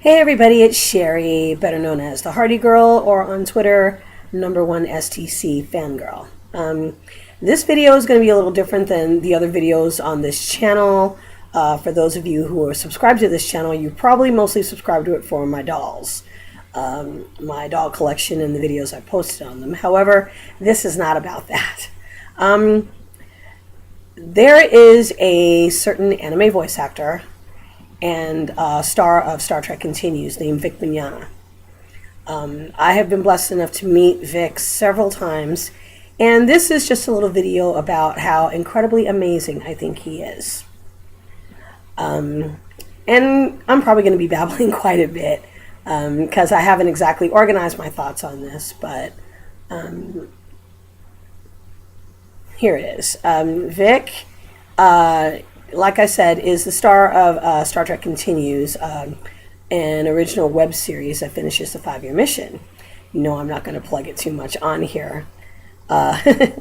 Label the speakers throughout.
Speaker 1: Hey everybody, it's Sherry, better known as the Hardy Girl, or on Twitter, #1 STC Fangirl. This video is going to be a little different than the other videos on this channel. For those of you who are subscribed to this channel, you probably mostly subscribe to it for my dolls. My doll collection and the videos I posted on them. However, this is not about that. There is a certain anime voice actor and star of Star Trek Continues named Vic Mignogna. I have been blessed enough to meet Vic several times, and this is just a little video about how incredibly amazing I think he is. And I'm probably going to be babbling quite a bit because I haven't exactly organized my thoughts on this, but here it is. Vic, like I said, is the star of Star Trek Continues, an original web series that finishes the 5-year mission. You know I'm not going to plug it too much on here, but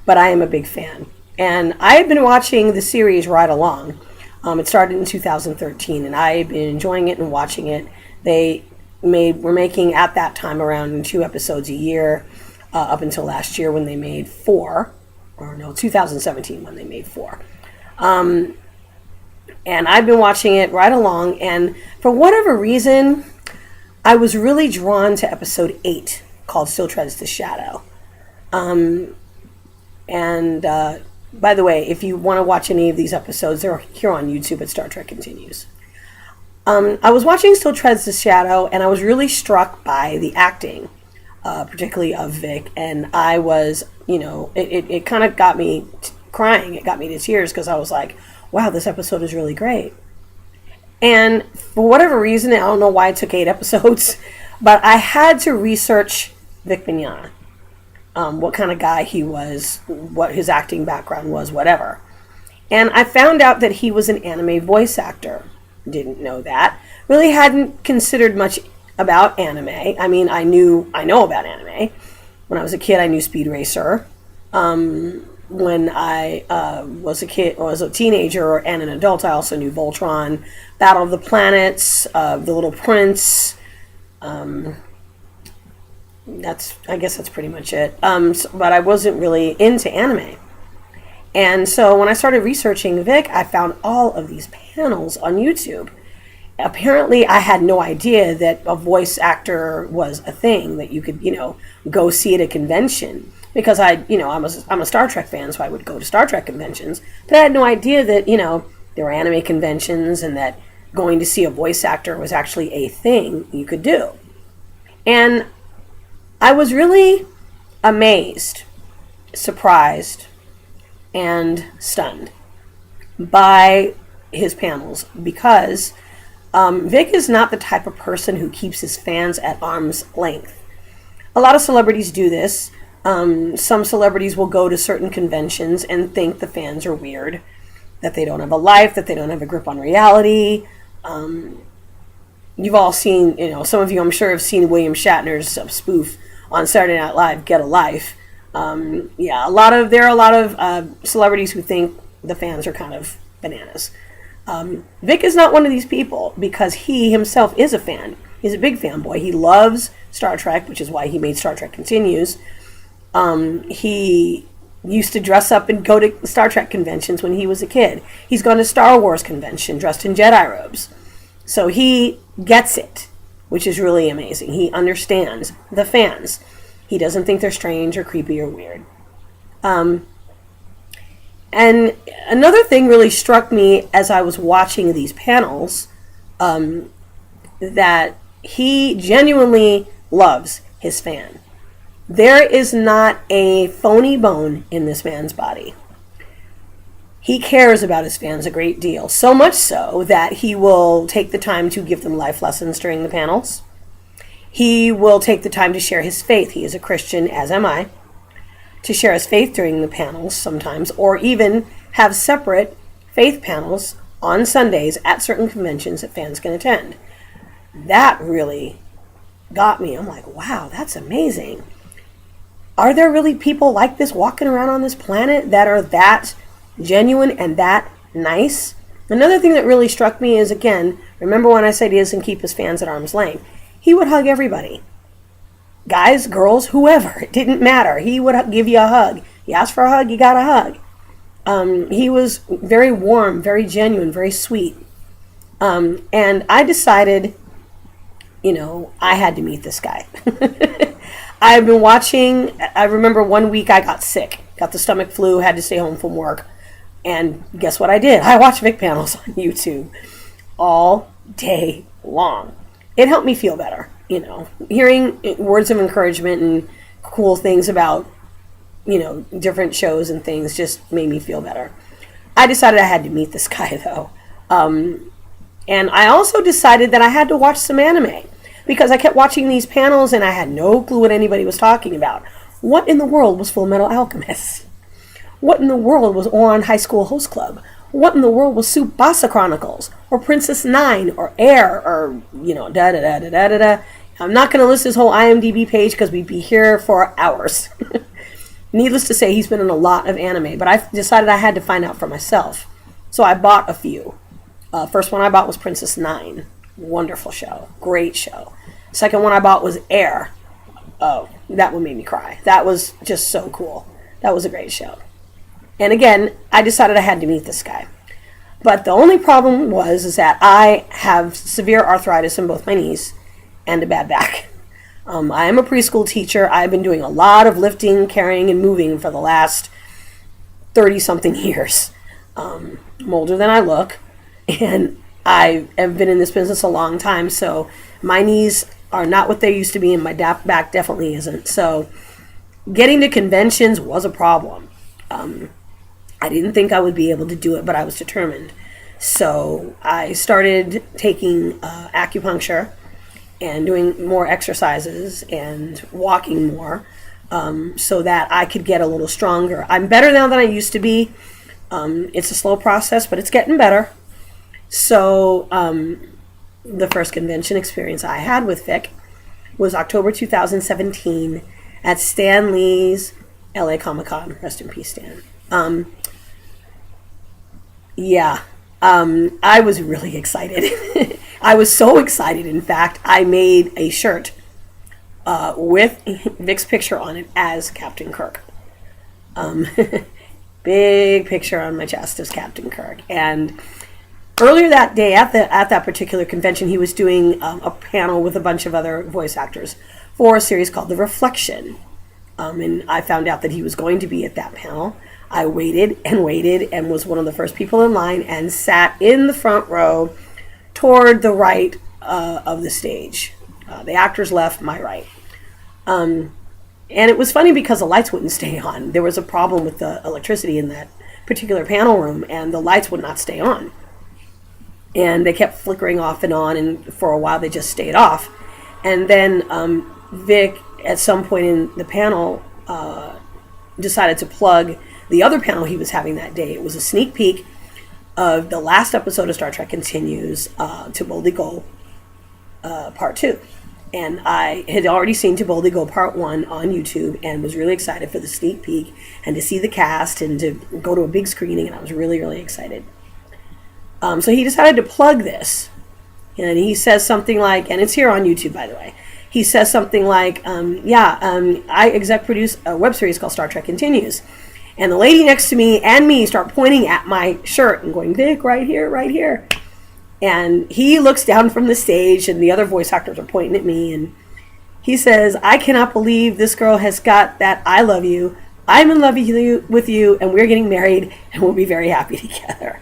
Speaker 1: I am a big fan. And I had been watching the series right along. It started in 2013, and I had been enjoying it and watching it. They were making, at that time, around 2 episodes a year, up until last year when they made 4, or no, 2017 when they made 4. And I've been watching it right along, and for whatever reason, I was really drawn to episode 8, called Still Treads the Shadow. By the way, if you want to watch any of these episodes, they're here on YouTube at Star Trek Continues. I was watching Still Treads the Shadow, and I was really struck by the acting, particularly of Vic, and I was, it kind of got me crying. It got me to tears because I was like, wow, this episode is really great. And for whatever reason, I don't know why it took 8 episodes, but I had to research Vic Mignogna, what kind of guy he was, what his acting background was, whatever. And I found out that he was an anime voice actor. Didn't know that. Really hadn't considered much about anime. I mean, I know about anime. When I was a kid, I knew Speed Racer. When I was a kid, or was a teenager and an adult, I also knew Voltron, Battle of the Planets, The Little Prince. I guess that's pretty much it. But I wasn't really into anime. And so when I started researching Vic, I found all of these panels on YouTube. Apparently, I had no idea that a voice actor was a thing that you could, go see at a convention. Because I'm a Star Trek fan, so I would go to Star Trek conventions. But I had no idea that, there were anime conventions and that going to see a voice actor was actually a thing you could do. And I was really amazed, surprised, and stunned by his panels because Vic is not the type of person who keeps his fans at arm's length. A lot of celebrities do this. Some celebrities will go to certain conventions and think the fans are weird, that they don't have a life, that they don't have a grip on reality. You've all seen, some of you I'm sure have seen William Shatner's spoof on Saturday Night Live, Get a Life. There are a lot of celebrities who think the fans are kind of bananas. Vic is not one of these people because he himself is a fan. He's a big fanboy. He loves Star Trek, which is why he made Star Trek Continues. He used to dress up and go to Star Trek conventions when he was a kid. He's gone to Star Wars convention dressed in Jedi robes. So he gets it, which is really amazing. He understands the fans. He doesn't think they're strange or creepy or weird. And another thing really struck me as I was watching these panels, that he genuinely loves his fan. There is not a phony bone in this man's body. He cares about his fans a great deal, so much so that he will take the time to give them life lessons during the panels. He will take the time to share his faith. He is a Christian, as am I, to share his faith during the panels sometimes, or even have separate faith panels on Sundays at certain conventions that fans can attend. That really got me. I'm like, wow, that's amazing. Are there really people like this walking around on this planet that are that genuine and that nice Another thing that really struck me is, again, remember when I said he doesn't keep his fans at arm's length? He would hug everybody. Guys, girls, whoever. It didn't matter. He would give you a hug. You asked for a hug, you got a hug. He was very warm, very genuine, very sweet. And I decided, I had to meet this guy. I've been watching. I remember one week I got sick, got the stomach flu, had to stay home from work. And guess what I did? I watched Vic panels on YouTube all day long. It helped me feel better, hearing words of encouragement and cool things about, different shows and things just made me feel better. I decided I had to meet this guy, though. And I also decided that I had to watch some anime because I kept watching these panels and I had no clue what anybody was talking about. What in the world was Full Metal Alchemist? What in the world was Ouran High School Host Club? What in the world was Tsubasa Chronicles? Or Princess Nine? Or Air? Or, da-da-da-da-da-da-da. I'm not going to list his whole IMDb page because we'd be here for hours. Needless to say, he's been in a lot of anime, but I decided I had to find out for myself. So I bought a few. First one I bought was Princess Nine. Wonderful show. Great show. Second one I bought was Air. Oh, that one made me cry. That was just so cool. That was a great show. And again, I decided I had to meet this guy. But the only problem is that I have severe arthritis in both my knees and a bad back. I am a preschool teacher. I've been doing a lot of lifting, carrying, and moving for the last 30-something years. I'm older than I look, and I have been in this business a long time, so my knees are not what they used to be, and my back definitely isn't. So getting to conventions was a problem. I didn't think I would be able to do it, but I was determined. So I started taking acupuncture and doing more exercises and walking more so that I could get a little stronger. I'm better now than I used to be. It's a slow process, but it's getting better. So the first convention experience I had with Vic was October 2017 at Stan Lee's LA Comic-Con. Rest in peace, Stan. I was really excited. I was so excited, in fact, I made a shirt with Vic's picture on it as Captain Kirk. Big picture on my chest as Captain Kirk. And earlier that day at that particular convention, he was doing a panel with a bunch of other voice actors for a series called The Reflection. And I found out that he was going to be at that panel. I waited and was one of the first people in line and sat in the front row toward the right of the stage. The actors left, my right. And it was funny because the lights wouldn't stay on. There was a problem with the electricity in that particular panel room, and the lights would not stay on. And they kept flickering off and on, and for a while they just stayed off. And then Vic, at some point in the panel, decided to plug the other panel he was having that day. It was a sneak peek of the last episode of Star Trek Continues, To Boldly Go Part 2. And I had already seen To Boldly Go Part 1 on YouTube and was really excited for the sneak peek and to see the cast and to go to a big screening, and I was really, really excited. So he decided to plug this, and he says something like, and it's here on YouTube, by the way, he says something like, I exec produce a web series called Star Trek Continues. And the lady next to me and me start pointing at my shirt and going, Vic, right here, right here. And he looks down from the stage, and the other voice actors are pointing at me, and he says, I cannot believe this girl has got that I love you, I'm in love with you, and we're getting married, and we'll be very happy together.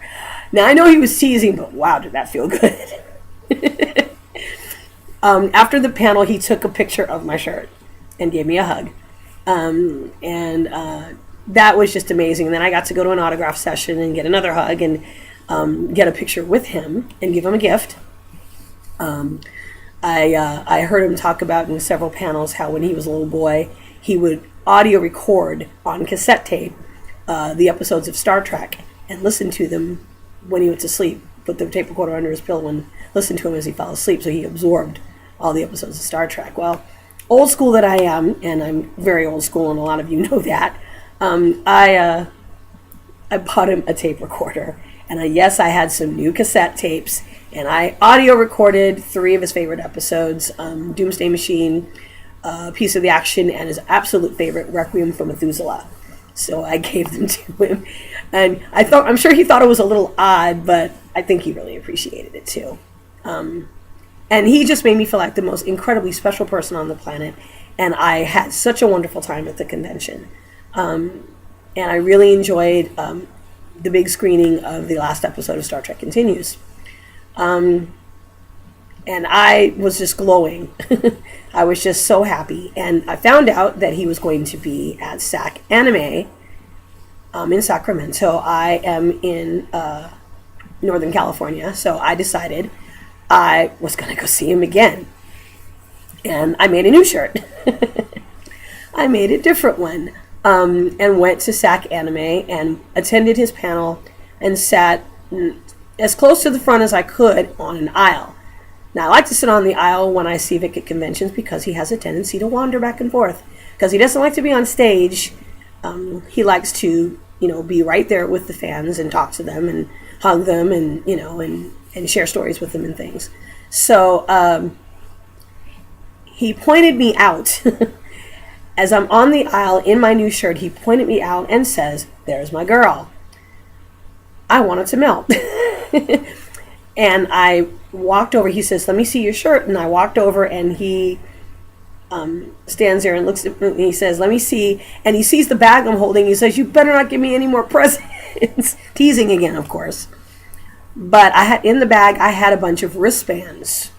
Speaker 1: Now, I know he was teasing, but wow, did that feel good. After the panel, he took a picture of my shirt and gave me a hug. That was just amazing. And then I got to go to an autograph session and get another hug and get a picture with him and give him a gift. I heard him talk about in several panels how when he was a little boy, he would audio record on cassette tape the episodes of Star Trek and listen to them when he went to sleep. Put the tape recorder under his pillow and listen to him as he fell asleep, so he absorbed all the episodes of Star Trek. Well, old school that I am, and I'm very old school, and a lot of you know that, I bought him a tape recorder, And yes, I had some new cassette tapes, and I audio recorded 3 of his favorite episodes, Doomsday Machine, Piece of the Action, and his absolute favorite, Requiem for Methuselah. So I gave them to him, and I'm sure he thought it was a little odd, but I think he really appreciated it too. And he just made me feel like the most incredibly special person on the planet, and I had such a wonderful time at the convention. And I really enjoyed the big screening of the last episode of Star Trek Continues. And I was just glowing. I was just so happy. And I found out that he was going to be at SAC Anime in Sacramento. I am in Northern California, so I decided I was going to go see him again. And I made a new shirt. I made a different one. And went to SAC Anime and attended his panel and sat as close to the front as I could on an aisle. Now, I like to sit on the aisle when I see Vic at conventions because he has a tendency to wander back and forth. Because he doesn't like to be on stage. He likes to, be right there with the fans and talk to them and hug them and, and share stories with them and things. So he pointed me out. As I'm on the aisle in my new shirt, he pointed me out and says, "There's my girl." I wanted to melt. And I walked over. He says, "Let me see your shirt." And I walked over, and he stands there and looks at me, and he says, "Let me see." And he sees the bag I'm holding. He says, "You better not give me any more presents." Teasing again, of course. But in the bag, I had a bunch of wristbands.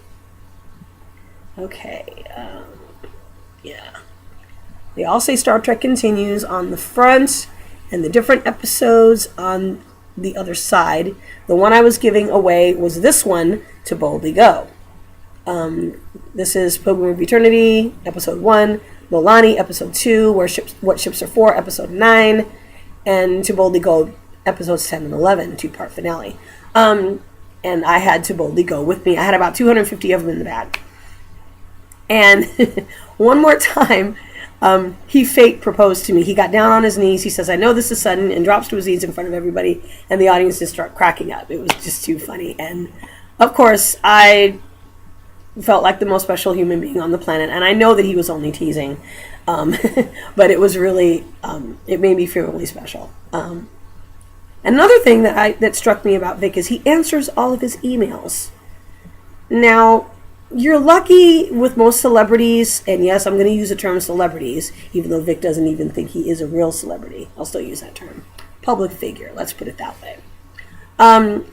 Speaker 1: Okay. Yeah. They all say Star Trek Continues on the front and the different episodes on the other side. The one I was giving away was this one, To Boldly Go. This is Pilgrim of Eternity, Episode 1, Lolani, Episode 2, What Ships Are For, Episode 9, and To Boldly Go, Episodes 10 and 11, 2-part finale. And I had To Boldly Go with me. I had about 250 of them in the bag. And one more time, he fake proposed to me. He got down on his knees. He says, "I know this is sudden," and drops to his knees in front of everybody. And the audience just start cracking up. It was just too funny. And of course, I felt like the most special human being on the planet. And I know that he was only teasing. But it was really, it made me feel really special. Another thing that struck me about Vic is he answers all of his emails. Now, you're lucky with most celebrities, and yes, I'm going to use the term celebrities, even though Vic doesn't even think he is a real celebrity. I'll still use that term. Public figure, let's put it that way.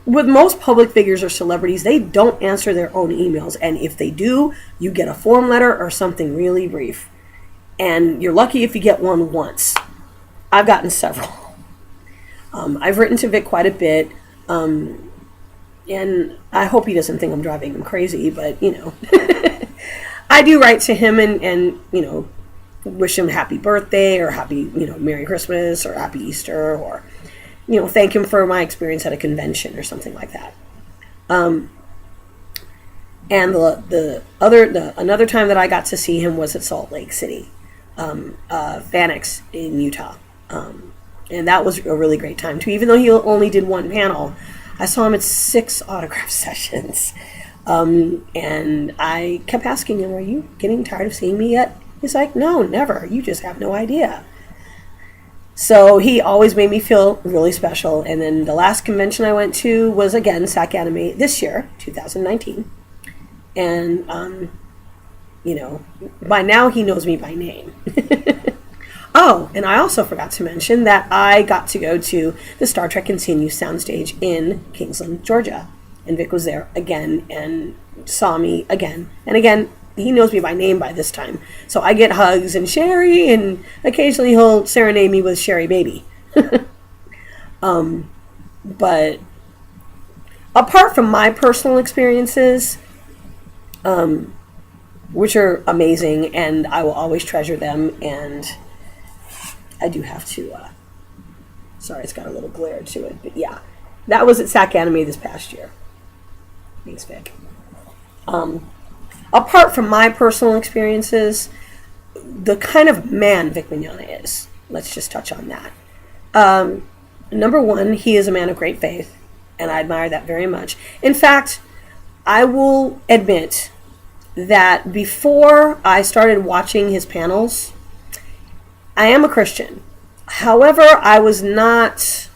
Speaker 1: With most public figures or celebrities, they don't answer their own emails, and if they do, you get a form letter or something really brief. And you're lucky if you get one once. I've gotten several. I've written to Vic quite a bit. And I hope he doesn't think I'm driving him crazy, but, I do write to him and wish him happy birthday or happy, Merry Christmas or Happy Easter or, thank him for my experience at a convention or something like that. And another time that I got to see him was at Salt Lake City, Phoenix in Utah. And that was a really great time too, even though he only did one panel. I saw him at 6 autograph sessions. And I kept asking him, "Are you getting tired of seeing me yet?" He's like, "No, never. You just have no idea." So he always made me feel really special. And then the last convention I went to was, again, SAC Anime this year, 2019. And, by now he knows me by name. Oh, and I also forgot to mention that I got to go to the Star Trek Continues soundstage in Kingsland, Georgia. And Vic was there again and saw me again. And again, he knows me by name by this time. So I get hugs and Sherry, and occasionally he'll serenade me with Sherry Baby. But apart from my personal experiences, which are amazing, and I will always treasure them, and I do have to, sorry, it's got a little glare to it, but yeah, that was at SAC Anime this past year. Thanks, Vic. Apart from my personal experiences, the kind of man Vic Mignogna is, let's just touch on that. Number one, he is a man of great faith. And I admire that very much. In fact, I will admit that before I started watching his panels, I am a Christian. However, I was not,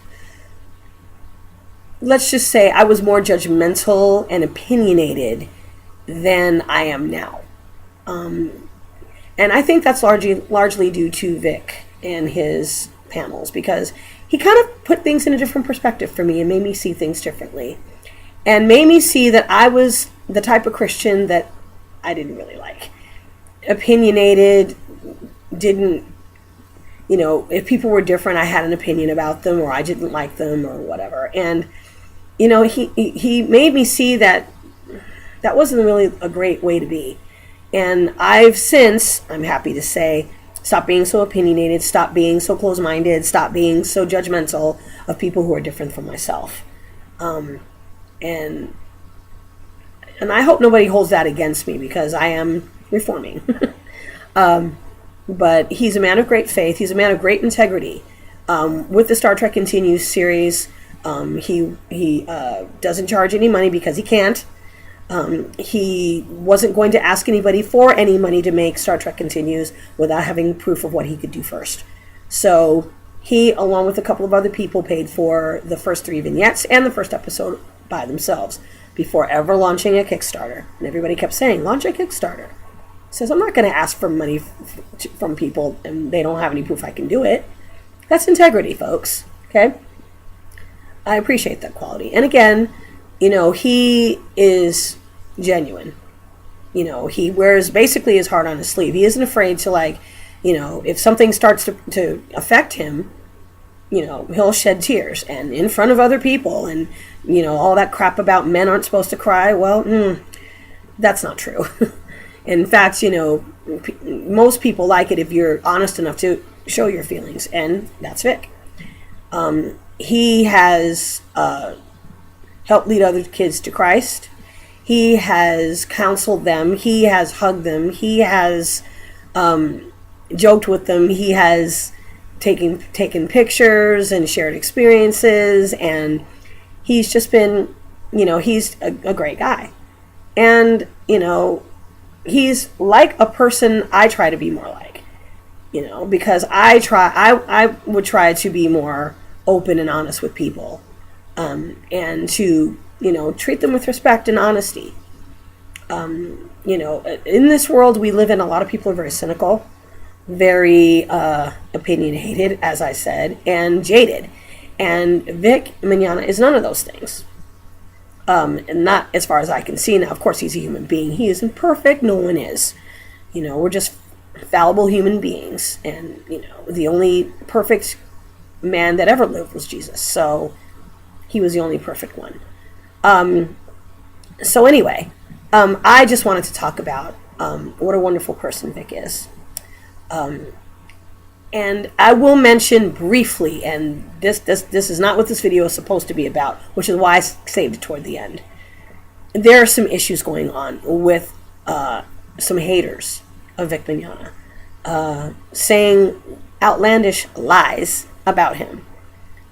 Speaker 1: let's just say I was more judgmental and opinionated than I am now. And I think that's largely due to Vic and his panels, because he kind of put things in a different perspective for me and made me see things differently. And made me see that I was the type of Christian that I didn't really like. Opinionated, didn't, if people were different, I had an opinion about them, or I didn't like them, or whatever. And, he made me see that that wasn't really a great way to be. And I've since, I'm happy to say, stopped being so opinionated, stopped being so close-minded, stopped being so judgmental of people who are different from myself. And I hope nobody holds that against me, because I am reforming. But he's a man of great faith. He's a man of great integrity. With the Star Trek Continues series, he doesn't charge any money because he can't. He wasn't going to ask anybody for any money to make Star Trek Continues without having proof of what he could do first. So he, along with a couple of other people, paid for the first 3 vignettes and the first episode by themselves before ever launching a Kickstarter. And everybody kept saying, launch a Kickstarter. He says, I'm not going to ask for money from people and they don't have any proof I can do it. That's integrity, folks. Okay? I appreciate that quality. And again, he is genuine. He wears basically his heart on his sleeve. He isn't afraid to, if something starts to affect him, he'll shed tears, and in front of other people, and all that crap about men aren't supposed to cry. Well, that's not true. In fact, most people like it if you're honest enough to show your feelings, and that's Vic. He has helped lead other kids to Christ. He has counseled them. He has hugged them. He has joked with them. He has taken pictures and shared experiences, and he's just been, he's a great guy. And, he's like a person I try to be more like, because I would try to be more open and honest with people, and to, treat them with respect and honesty. In this world we live in, a lot of people are very cynical, very opinionated, as I said, and jaded. And Vic Mignogna is none of those things. And not as far as I can see. Now, of course, he's a human being. He isn't perfect. No one is. We're just fallible human beings. And, the only perfect man that ever lived was Jesus. So he was the only perfect one. So anyway, I just wanted to talk about what a wonderful person Vic is. And I will mention briefly, and this is not what this video is supposed to be about, which is why I saved it toward the end. There are some issues going on with some haters of Vic Mignogna, saying outlandish lies about him.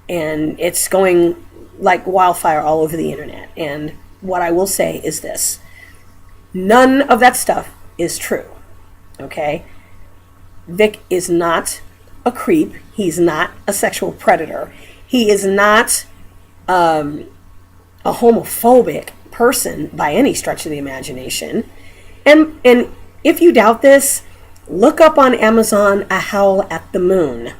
Speaker 1: And it's going like wildfire all over the internet. And what I will say is this: none of that stuff is true. Okay? Vic is not a creep. He's not a sexual predator. He is not a homophobic person by any stretch of the imagination. And if you doubt this, look up on Amazon A Howl at the Moon.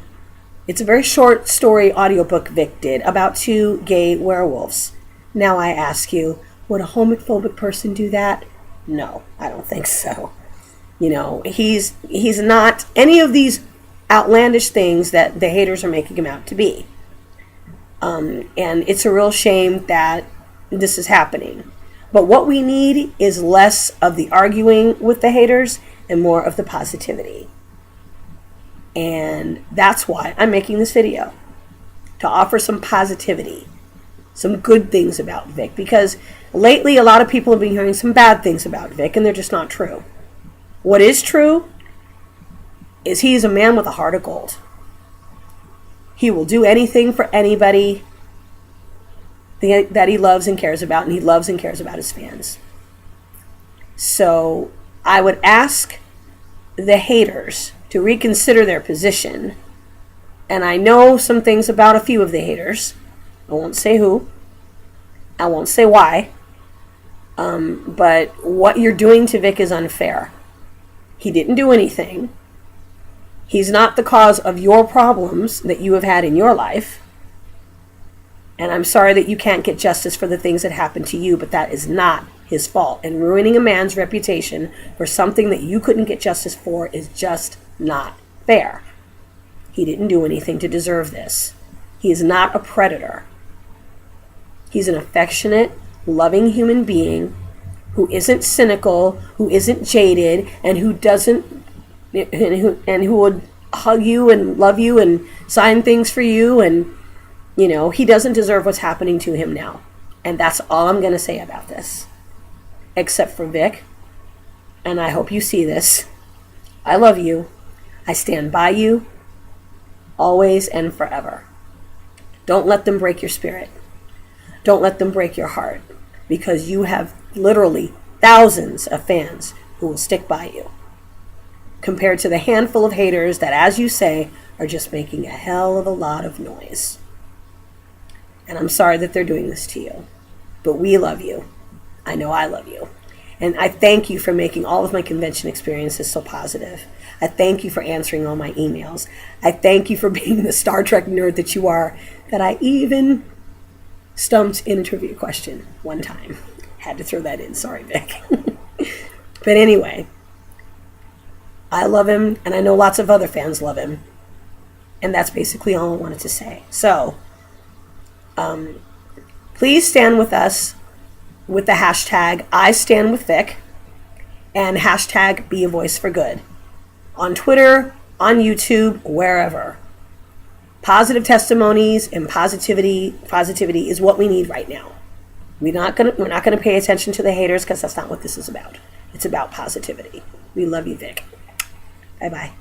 Speaker 1: It's a very short story audiobook Vic did about 2 gay werewolves. Now I ask you, would a homophobic person do that? No, I don't think so. He's not any of these outlandish things that the haters are making him out to be. And it's a real shame that this is happening. But what we need is less of the arguing with the haters and more of the positivity. And that's why I'm making this video, to offer some positivity, some good things about Vic. Because lately a lot of people have been hearing some bad things about Vic, and they're just not true. What is true is he is a man with a heart of gold. He will do anything for anybody. that he loves and cares about, and he loves and cares about his fans. So I would ask the haters to reconsider their position. And I know some things about a few of the haters. I won't say who. I won't say why. But what you're doing to Vic is unfair. He didn't do anything. He's not the cause of your problems that you have had in your life. And I'm sorry that you can't get justice for the things that happened to you, but that is not his fault. And ruining a man's reputation for something that you couldn't get justice for is just not fair. He didn't do anything to deserve this. He is not a predator. He's an affectionate, loving human being who isn't cynical, who isn't jaded, and who would hug you and love you and sign things for you. And he doesn't deserve what's happening to him now. And that's all I'm going to say about this. Except for Vic. And I hope you see this. I love you. I stand by you. Always and forever. Don't let them break your spirit. Don't let them break your heart. Because you have literally thousands of fans who will stick by you. Compared to the handful of haters that, as you say, are just making a hell of a lot of noise. And I'm sorry that they're doing this to you. But we love you. I know I love you. And I thank you for making all of my convention experiences so positive. I thank you for answering all my emails. I thank you for being the Star Trek nerd that you are, that I even stumped in a trivia question one time. Had to throw that in. Sorry, Vic. But anyway, I love him, and I know lots of other fans love him. And that's basically all I wanted to say. So, please stand with us with the hashtag IStandWithVic and hashtag BeAVoiceForGood on Twitter, on YouTube, wherever. Positive testimonies and positivity is what we need right now. We're not gonna pay attention to the haters because that's not what this is about. It's about positivity. We love you, Vic. Bye-bye.